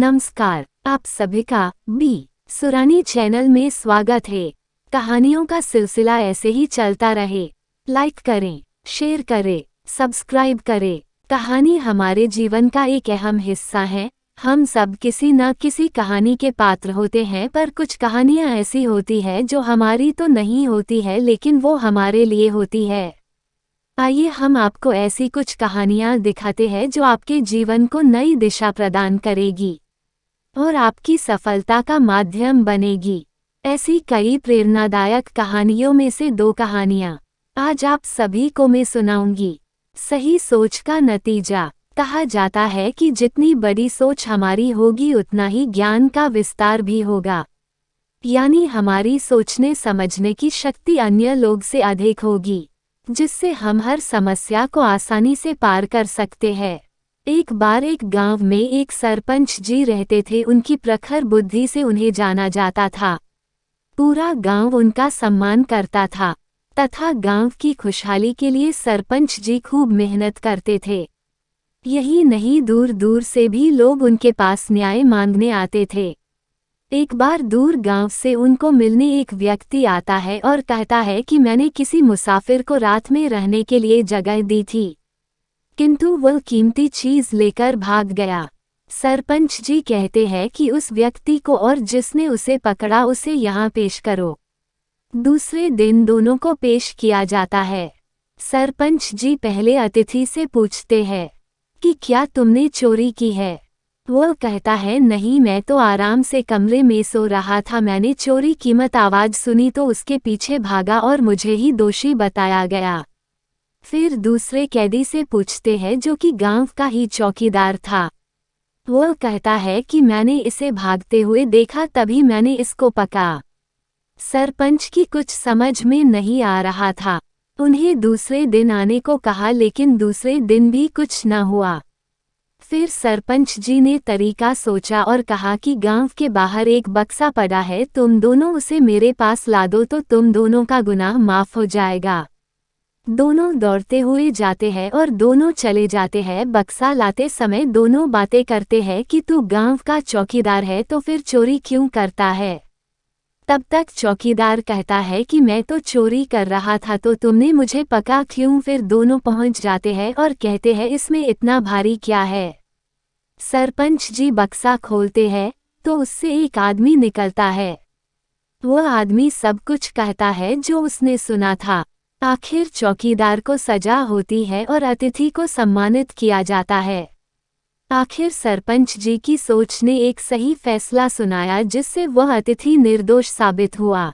नमस्कार, आप सभी का बी सुरानी चैनल में स्वागत है। कहानियों का सिलसिला ऐसे ही चलता रहे। लाइक करें, शेयर करें, सब्सक्राइब करें। कहानी हमारे जीवन का एक अहम हिस्सा है। हम सब किसी न किसी कहानी के पात्र होते हैं, पर कुछ कहानियां ऐसी होती है जो हमारी तो नहीं होती है, लेकिन वो हमारे लिए होती है। आइए हम आपको ऐसी कुछ कहानियां दिखाते हैं जो आपके जीवन को नई दिशा प्रदान करेगी और आपकी सफलता का माध्यम बनेगी। ऐसी कई प्रेरणादायक कहानियों में से 2 कहानियां आज आप सभी को मैं सुनाऊंगी। सही सोच का नतीजा। कहा जाता है कि जितनी बड़ी सोच हमारी होगी उतना ही ज्ञान का विस्तार भी होगा, यानी हमारी सोचने समझने की शक्ति अन्य लोग से अधिक होगी, जिससे हम हर समस्या को आसानी से पार कर सकते हैं। एक बार एक गांव में एक सरपंच जी रहते थे। उनकी प्रखर बुद्धि से उन्हें जाना जाता था। पूरा गांव उनका सम्मान करता था तथा गांव की खुशहाली के लिए सरपंच जी खूब मेहनत करते थे। यही नहीं, दूर दूर से भी लोग उनके पास न्याय मांगने आते थे। एक बार दूर गांव से उनको मिलने एक व्यक्ति आता है और कहता है कि मैंने किसी मुसाफिर को रात में रहने के लिए जगह दी थी, किंतु वह कीमती चीज लेकर भाग गया। सरपंच जी कहते हैं कि उस व्यक्ति को और जिसने उसे पकड़ा उसे यहाँ पेश करो। दूसरे दिन दोनों को पेश किया जाता है। सरपंच जी पहले अतिथि से पूछते हैं कि क्या तुमने चोरी की है। वह कहता है, नहीं, मैं तो आराम से कमरे में सो रहा था। मैंने चोरी की मत आवाज सुनी तो उसके पीछे भागा और मुझे ही दोषी बताया गया। फिर दूसरे कैदी से पूछते हैं, जो कि गांव का ही चौकीदार था। वह कहता है कि मैंने इसे भागते हुए देखा, तभी मैंने इसको पकड़ा। सरपंच की कुछ समझ में नहीं आ रहा था। उन्हें दूसरे दिन आने को कहा, लेकिन दूसरे दिन भी कुछ न हुआ। फिर सरपंच जी ने तरीका सोचा और कहा कि गांव के बाहर एक बक्सा पड़ा है, तुम दोनों उसे मेरे पास ला दो तो तुम दोनों का गुनाह माफ हो जाएगा। दोनों दौड़ते हुए जाते हैं और दोनों चले जाते हैं। बक्सा लाते समय दोनों बातें करते हैं कि तू गांव का चौकीदार है तो फिर चोरी क्यों करता है। तब तक चौकीदार कहता है कि मैं तो चोरी कर रहा था, तो तुमने मुझे पकड़ा क्यों। फिर दोनों पहुंच जाते हैं और कहते हैं, इसमें इतना भारी क्या है। सरपंच जी बक्सा खोलते हैं तो उससे एक आदमी निकलता है। वह आदमी सब कुछ कहता है जो उसने सुना था। आखिर चौकीदार को सजा होती है और अतिथि को सम्मानित किया जाता है। आखिर सरपंच जी की सोच ने एक सही फैसला सुनाया, जिससे वह अतिथि निर्दोष साबित हुआ।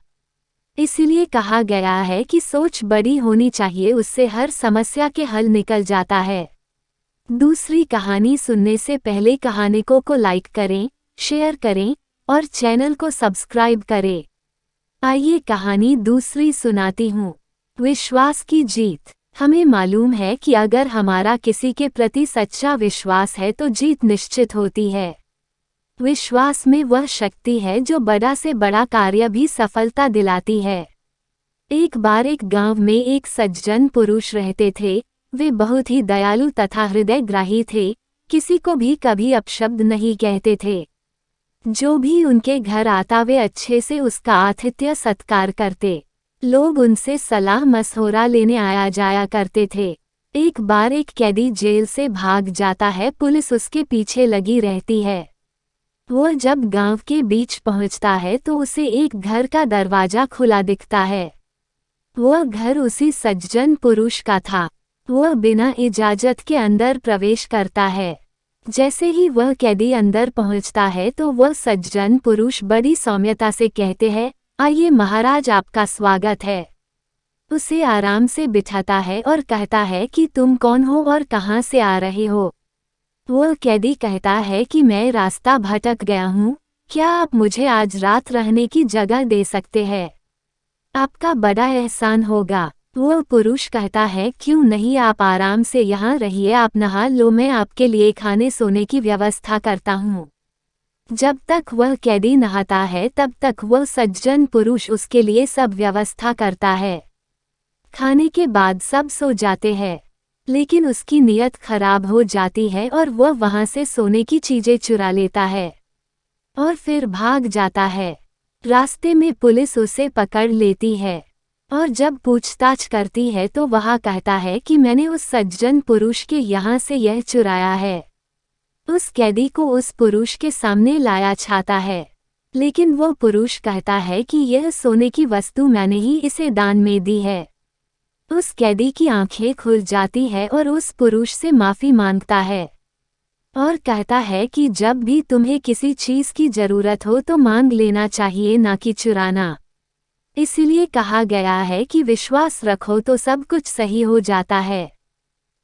इसलिए कहा गया है कि सोच बड़ी होनी चाहिए, उससे हर समस्या के हल निकल जाता है। दूसरी कहानी सुनने से पहले कहानी को लाइक करें, शेयर करें और चैनल को सब्सक्राइब करें। आइए कहानी दूसरी सुनाती हूँ। विश्वास की जीत। हमें मालूम है कि अगर हमारा किसी के प्रति सच्चा विश्वास है तो जीत निश्चित होती है। विश्वास में वह शक्ति है जो बड़ा से बड़ा कार्य भी सफलता दिलाती है। एक बार एक गांव में एक सज्जन पुरुष रहते थे। वे बहुत ही दयालु तथा हृदयग्राही थे। किसी को भी कभी अपशब्द नहीं कहते थे। जो भी उनके घर आता वे अच्छे से उसका आतिथ्य सत्कार करते। लोग उनसे सलाह मशवरा लेने आया जाया करते थे। एक बार एक कैदी जेल से भाग जाता है। पुलिस उसके पीछे लगी रहती है। वह जब गांव के बीच पहुंचता है तो उसे एक घर का दरवाजा खुला दिखता है। वह घर उसी सज्जन पुरुष का था। वह बिना इजाजत के अंदर प्रवेश करता है। जैसे ही वह कैदी अंदर पहुंचता है तो वह सज्जन पुरुष बड़ी सौम्यता से कहते हैं, आइए महाराज, आपका स्वागत है। उसे आराम से बिठाता है और कहता है कि तुम कौन हो और कहाँ से आ रहे हो। वह कैदी कहता है कि मैं रास्ता भटक गया हूँ, क्या आप मुझे आज रात रहने की जगह दे सकते हैं। आपका बड़ा एहसान होगा। वह पुरुष कहता है, क्यों नहीं, आप आराम से यहाँ रहिए, आप नहा लो, मैं आपके लिए खाने सोने की व्यवस्था करता हूँ। जब तक वह कैदी नहाता है तब तक वह सज्जन पुरुष उसके लिए सब व्यवस्था करता है। खाने के बाद सब सो जाते हैं। लेकिन उसकी नीयत खराब हो जाती है और वह वहां से सोने की चीजें चुरा लेता है और फिर भाग जाता है। रास्ते में पुलिस उसे पकड़ लेती है और जब पूछताछ करती है तो वह कहता है कि मैंने उस सज्जन पुरुष के यहाँ से यह चुराया है। उस कैदी को उस पुरुष के सामने लाया जाता है, लेकिन वो पुरुष कहता है कि यह सोने की वस्तु मैंने ही इसे दान में दी है। उस कैदी की आंखें खुल जाती है और उस पुरुष से माफी मांगता है और कहता है कि जब भी तुम्हें किसी चीज की जरूरत हो तो मांग लेना चाहिए, ना कि चुराना। इसलिए कहा गया है कि विश्वास रखो तो सब कुछ सही हो जाता है।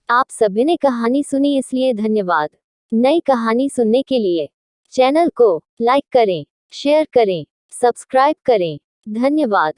आप सभी ने कहानी सुनी, इसलिए धन्यवाद। नई कहानी सुनने के लिए चैनल को लाइक करें, शेयर करें, सब्सक्राइब करें। धन्यवाद।